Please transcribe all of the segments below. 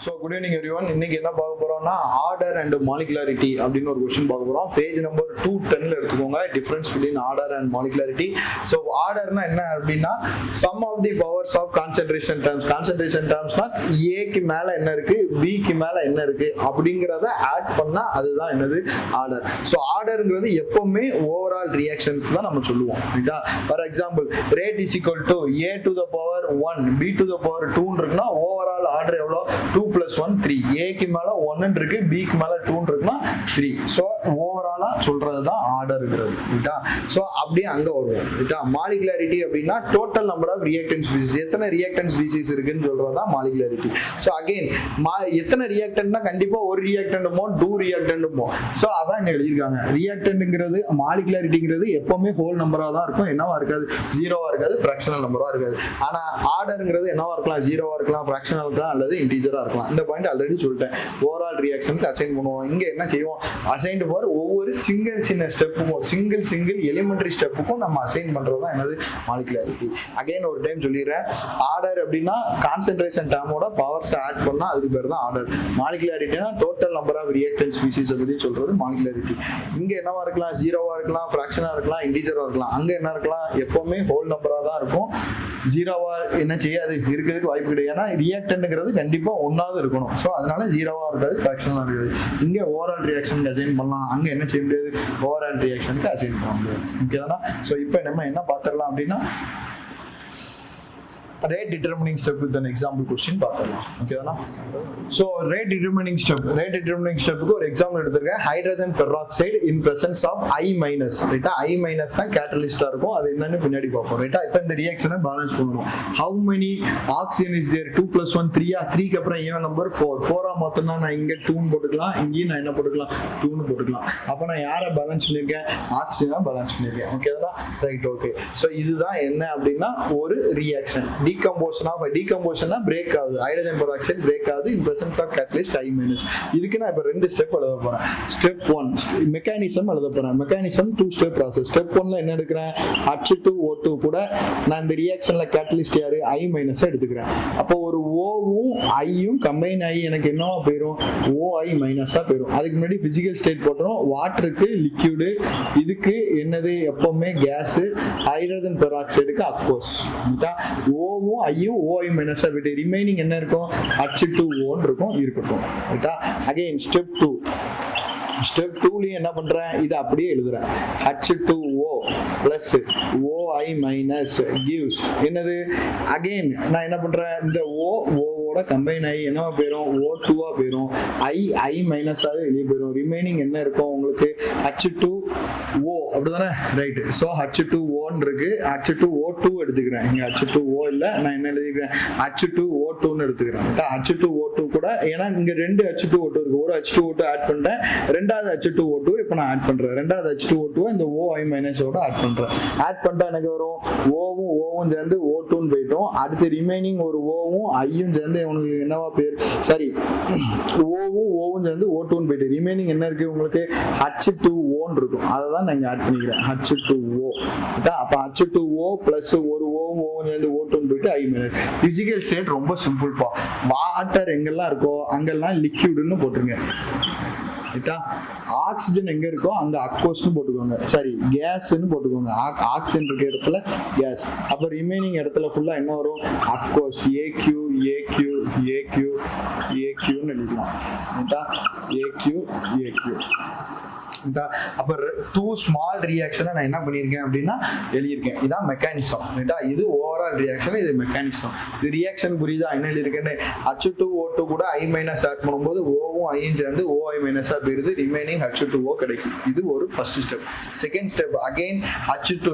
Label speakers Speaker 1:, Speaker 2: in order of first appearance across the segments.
Speaker 1: So good evening everyone. இன்னைக்கு என்ன பார்க்க போறோம்னா ஆர்டர் அண்ட் மாலிகுலாரிட்டி அப்படின்னு ஒரு கொஸ்டின் பார்க்க போறோம். பேஜ் நம்பர் 210 எடுத்துக்கோங்க. Difference between order and molecularity. So ஆர்டர்னா என்ன அப்படின்னா sum of the powers of concentration terms. Concentration டேர்ம்ஸ்னா ஏக்கு மேல என்ன இருக்கு, பிக்கு மேல என்ன இருக்கு அப்படிங்கிறத ஆட் பண்ணா அதுதான் என்னது ஆர்டர். ஸோ ஆர்டர்ங்கிறது எப்பவுமே ஓவரால் ரியாக்ஷன்ஸ் தான் நம்ம சொல்லுவோம். For example rate is equal to a to the power 1 b to the power 2 இருக்குன்னா ஓவரால் ஆர்டர் எவ்வளோ 2 + 1 3. ஏக்கு மேல 1 இருக்கு, பிக்கு மேல 2 இருக்குன்னா 3. ஸோ ஓவராலா சொல்றது தான் ஆர்டர்ங்கிறது. ஸோ அப்படியே அங்க வருவோம். மாலிகுலாரிட்டி அப்படின்னா total number of reactant species, எத்தனை ரியாக்டன்ட் ஸ்பீசிஸ் இருக்குன்னு சொல்றது தான் மாலிகுலாரிட்டி. ஸோ அகைன் எத்தனை ரியாக்டன்ட்னா கண்டிப்பா ஒரு ரியாக்டன்ட் டூ ரியாக்டன்ட். ஸோ அதான் இங்க எழுதியிருக்காங்க. ரியாக்டன்ட்ங்கிறது மாலிகுலாரிட்டிங்கிறது எப்பவுமே ஹோல் நம்பரா தான் இருக்கும், என்னவா இருக்காது, ஜீரோவா இருக்காது, ஃபிராக்ஷனல் நம்பரா இருக்காது. ஆனா ஆர்டர்ங்கிறது என்னவா இருக்கலாம், ஜீரோவா இருக்கலாம், ஃபிராக்ஷனல் இருக்கலாம், அல்லது இன்டீஜரா இருக்கலாம். இந்த பாயிண்ட் ஆல்ரெடி சொல்லிட்டேன். ஓவரால் ரியாக்ஷனுக்கு அசைன் பண்ணுவோம். இங்க என்ன செய்வோம், அசைன் பார் ஒவ்வொரு சின்ன ஸ்டெப்புக்கும் சிங்கிள் எலிமெண்டரி ஸ்டெப்புக்கும் நம்ம அசைன் பண்றதுதான் என்னது மாலிகுலாரிட்டி. அகைன் ஒரு டைம் சொல்லிடுறேன். ஆர்டர் அப்படின்னா கான்சென்ட்ரேஷன் டேர்மோட பவர்ஸ் ஆட் பண்ணா அதுக்கு பேர் தான் ஆர்டர். மாலிகுலாரிட்டினா total number of reactant species பத்தி சொல்றது மாலிகுலாரிட்டி. இங்க என்னவா இருக்கலாம், ஜீரோவா இருக்கலாம், ஃபிராக்ஷனா இருக்கலாம், இன்டீஜரா இருக்கலாம். அங்க என்ன இருக்கலாம், எப்பவுமே ஹோல் நம்பரா தான் இருக்கும், ஜீரோவா என்ன செய்யாது, இருக்கிறதுக்கு வாய்ப்பு கிடையாது. ஏன்னா ரியாக்டன்ட்ங்கிறது கண்டிப்பா ஒன்னாவது இருக்கணும். ஸோ அதனால ஜீரோவா இருக்காது, ஃபிராக்ஷனா இருக்காது. இங்க ஓவரால் ரியாக்ஷனுக்கு அசைன் பண்ணலாம், அங்க என்ன செய்ய முடியாது, ஓவரால் ரியாக்ஷனுக்கு அசைன் பண்ண முடியாது. ஓகேதானா? ஸோ இப்போ நம்ம என்ன பார்த்துடலாம் அப்படின்னா rate determining step with an example question பார்த்துடலாம். ஓகேதானா? ஸோ rate determining stepக்கு ஒரு எக்ஸாம்பிள் எடுத்துருக்கேன். Hydrogen peroxide in presence of I-. ரைட்டா? I- தான் கேட்டலிஸ்டா இருக்கும். அது என்னன்னு பின்னாடி பார்ப்போம். ரைட்டா? இப்போ இந்த ரியாக்ஷனை பேலன்ஸ் பண்ணணும். How many oxygen is there, 2 + 1 3. 3க்கு அப்புறம் ஏன் நம்பர் 4 மொத்தம்னா நான் இங்க 2 போட்டுக்கலாம், இங்கேயும் நான் என்ன போட்டுக்கலாம், 2 போட்டுக்கலாம். அப்போ நான் யாரை பேலன்ஸ் பண்ணியிருக்கேன், ஆக்சிஜனை பேலன்ஸ் பண்ணியிருக்கேன். ஓகேதானா? Right, okay. ஸோ இதுதான் என்ன அப்படின்னா ஒரு ரியாக்ஷன். டீகம்போஷனா பிரேக் ஆகுது, ஹைட்ரஜன் பெராக்சைடு பிரேக் ஆகுது in presence of catalyst I-. இதுக்கு நான் இப்போ 2 ஸ்டெப் எழுத போறேன். ஸ்டெப் 1 மெக்கானிசம் எழுத போறேன். Mechanism 2 step process. ஸ்டெப் 1ல என்ன எடுக்கிறேன், H2O2 கூட நான் இந்த ரியாக்ஷன்ல கேட்டலிஸ்ட் யாரு, I- எடுத்துக்கிறேன். அப்போ ஒரு ஓவும் ஐயும் கம்பைன் ஆகி எனக்கு என்னவா போயிடும், OI- போயிடும். அதுக்கு முன்னாடி பிசிக்கல் ஸ்டேட் போட்டுரும். வாட்டருக்கு லிக்யூடு, இதுக்கு என்னது எப்பவுமே கேஸ், ஹைட்ரஜன் பெராக்சைடுக்கு அக்வஸ். ஓவும் ஐயும் OI- விட்டு ரிமைனிங் என்ன இருக்கும், H2O இருக்கும், இருக்கட்டும். ரைட்டா? Again step 2. ஸ்டெப் 2லயும் என்ன பண்றேன், இது அப்படியே எழுதுறேன். H2O plus OI- gives என்னது, அகைன் நான் என்ன பண்றேன், இந்த ஓவோட கம்பைன் ஆகி என்னவா போயிடும், O2 போயிடும், I- வெளியே போயிடும். ரிமைனிங் என்ன இருக்கும் உங்களுக்கு, H2O. அப்படிதானே? ரைட். ஸோ H2O இருக்கு, H2O2 எடுத்துக்கிறேன். இங்க H2O இல்ல, நான் என்ன எழுதிக்கிறேன், H2O2 எடுத்துக்கிறேன். H2O2 கூட, ஏன்னா இங்க 2 H2O2 இருக்கு, ஒரு H2O2 ஆட் பண்ணிட்டேன், ரெண்டாவது H2O2 இப்போ நான் ஆட் பண்றேன். ரெண்டாவது H2O2 இந்த OI- ஓட ஆட் பண்றேன். ஆட் பண்ணிட்டா எனக்கு வரும், ஓவும் சேர்ந்து O2 போயிட்டோம். அடுத்து ரிமைனிங் ஒரு ஓவும் ஐயும் சேர்ந்து உங்களுக்கு என்னவா பேர், சரி, ஓவும் சேர்ந்து O2 போயிட்டு ரிமைனிங் என்ன இருக்கு உங்களுக்கு, H2O இருக்கும். அதை தான் நான் இங்க ஆட் பண்ணிக்கிறேன், H2O. அப்ப H2O பிளஸ் ஒரு ஓவும் சேர்ந்து O2 போயிட்டு I-. பிசிக்கல் ஸ்டேட் ரொம்ப சிம்பிள்ப்பா. வாட்டர் எங்கெல்லாம் இருக்கோ அங்கெல்லாம் லிக்யூடுன்னு போட்டுருங்க. ஆக்சிஜன் எங்க இருக்கோ அங்க அக்வஸ்னு போட்டுக்கோங்க, சாரி கேஸ்ன்னு போட்டுக்கோங்க. ஆக்சிஜன் இருக்க இடத்துல கேஸ். அப்ப ரிமைனிங் இடத்துல ஃபுல்லா என்ன வரும், அக்வஸ், AQ எழுதலாம். AQ. அப்ப 2 ஸ்மால் ரியாக்ஷனை நான் என்ன பண்ணியிருக்கேன் அப்படின்னா எழுதியிருக்கேன். இதான் மெக்கானிசம். இது ஓவரால் ரியாக்ஷன், இது மெக்கானிசம். இது ரியாக்ஷன் புரியுதா, என்ன எழுதியிருக்கேன்னு. H2O2 கூட I- ஆட் பண்ணும்போது ஓவும் ஐயும் சேர்ந்து OI- போயிருது, ரிமைனிங் H2O கிடைக்கும். இது ஒரு first step. Second step, again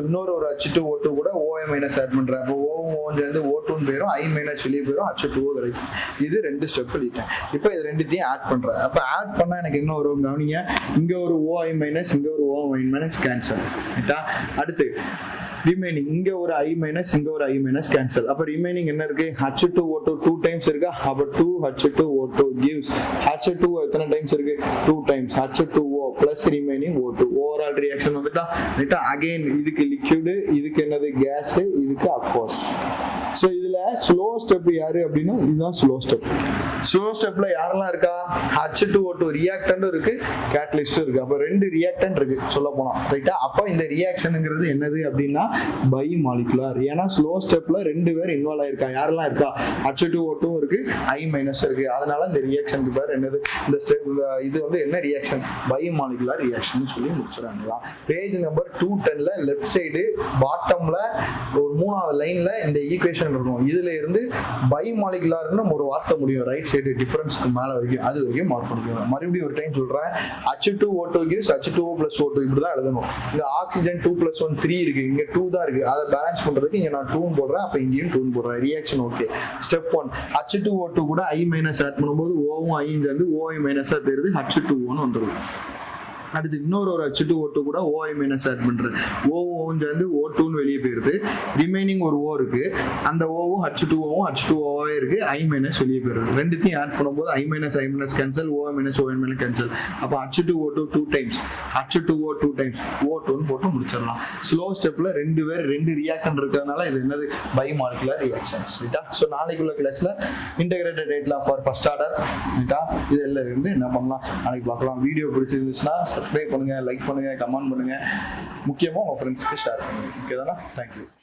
Speaker 1: இன்னொரு H2O2 கூட OI- ஆட் பண்றேன். அப்போ ஓவும் சேர்ந்து O2 போயிடும், I- வெளியே போயிடும், H2O கிடைக்கும். இது 2 ஸ்டெப் எழுதிட்டேன். இப்போ இது ரெண்டுத்தையும் ஆட் பண்றேன். அப்ப ஆட் பண்ணா எனக்கு என்ன வரும் கவனிங்க, இங்க ஒரு OI- இங்க ஒரு OI- கேன்சல். அடுத்து ரிமைனிங் இங்க ஒரு I- இங்க ஒரு I- கேன்சல். அப்ப ரிமைனிங் என்ன இருக்கு, H2O2 2 டைம்ஸ் இருக்கா. அப்ப 2 H2O2 gives H2O எத்தனை டைம்ஸ் இருக்கு, 2 times. H2O plus remaining O2. Overall reaction வந்துட்டா ரைட்டா. அகைன் இதுக்கு லிக்விட், இதுக்கு என்னது கேஸ், இதுக்கு அக்வாஸ். ஸோ இதுல ஸ்லோ ஸ்டெப் யாரு அப்படின்னா இதுதான் ஸ்லோ ஸ்டெப். ஸ்லோ ஸ்டெப்ல யாரெல்லாம் இருக்கா? H2O2 ரியாக்டன்ட் இருக்கு, கேட்டலிஸ்டும் இருக்கு. அப்ப ரெண்டு ரியாக்டன்ட் இருக்கு சொல்ல போனா ரைட்டா. அப்ப இந்த ரியாக்ஷனுங்கிறது என்னது அப்படின்னா பை மாலிகுலர். ஏன்னா ஸ்லோ ஸ்டெப்ல ரெண்டு பேர் இன்வால்வ் ஆயிருக்கா. யாரெல்லாம் இருக்கா? H2O2 இருக்கு, I- இருக்கு. அதனால இந்த ரியாக்ஷனுக்கு பேர் என்னது? இந்த ஸ்டெப் இது வந்து என்ன ரியாக்ஷன்? பை மாலிகுலர் ரியாக்ஷன் சொல்லி முடிச்சிடறாங்க. பேஜ் நம்பர் 210ல லெஃப்ட் சைடு பாட்டம்ல ஒரு 3வது லைன்ல இந்த ஈக்குவேஷன் இருக்கும். இதுல இருந்து பை மாலிகுலர்னு நம்ம ஒரு வார்த்தை முடியும் ரைட் சைடு டிஃபரன்ஸ்க்கு மேல வரைக்கும், அது வரைக்கும் மார்க் பண்ணிக்கணும். மறுபடியும் ஒரு டைம் சொல்றேன். H2O2 gives H2O plus O2 இப்படிதான் எழுதணும். இங்க ஆக்சிஜன் 2 plus 1 3 இருக்கு, இங்க 2 தான் இருக்கு. அதை பேலன்ஸ் பண்றதுக்கு இங்க நான் 2 போடுறேன், அப்ப இங்கேயும் 2 போடுறேன். Reaction okay. ஸ்டெப் 1 H2O2 கூட I- ஆட் பண்ணும்போது Oவும் I-யும் சேர்ந்து OI- போயிருது, H2O வந்துடும். அடுத்து இன்னொரு H2O2 கூட OI- ஆட் பண்றது, ஓவும் சேர்ந்து O2ன்னு வெளியே போயிருது. ரிமைனிங் ஒரு O இருக்கு, அந்த ஓவும் H2Oவும் H2O இருக்கு, I- வெளியே போயிருது. ரெண்டுத்தையும் ஆட் பண்ணும்போது I- கேன்சல், OI- கேன்சல். அப்போ H2O2 2 டைம்ஸ், H2O 2 டைம்ஸ் O2ன்னு போட்டு முடிச்சிடலாம். ஸ்லோ ஸ்டெப்ல ரெண்டு ரியாக்ஷன் இருக்கிறதுனால இது என்னது? பை மாலிகுலர் ரியாக்ஷன்ஸ் ரைட்டா. ஸோ நாளைக்குள்ள கிளாஸ்ல integrated rate law for first order ரைட்டா, இது எல்லாம் இருந்து என்ன பண்ணலாம் நாளைக்கு பார்க்கலாம். வீடியோ பிடிச்சிருந்துச்சுன்னா சப்ஸ்கிரைப் பண்ணுங்க, லைக் பண்ணுங்க, கமெண்ட் பண்ணுங்க, முக்கியமாக உங்கள் ஃப்ரெண்ட்ஸ்க்கு ஷேர் பண்ணுங்க. ஓகே தானே? தேங்க்யூ.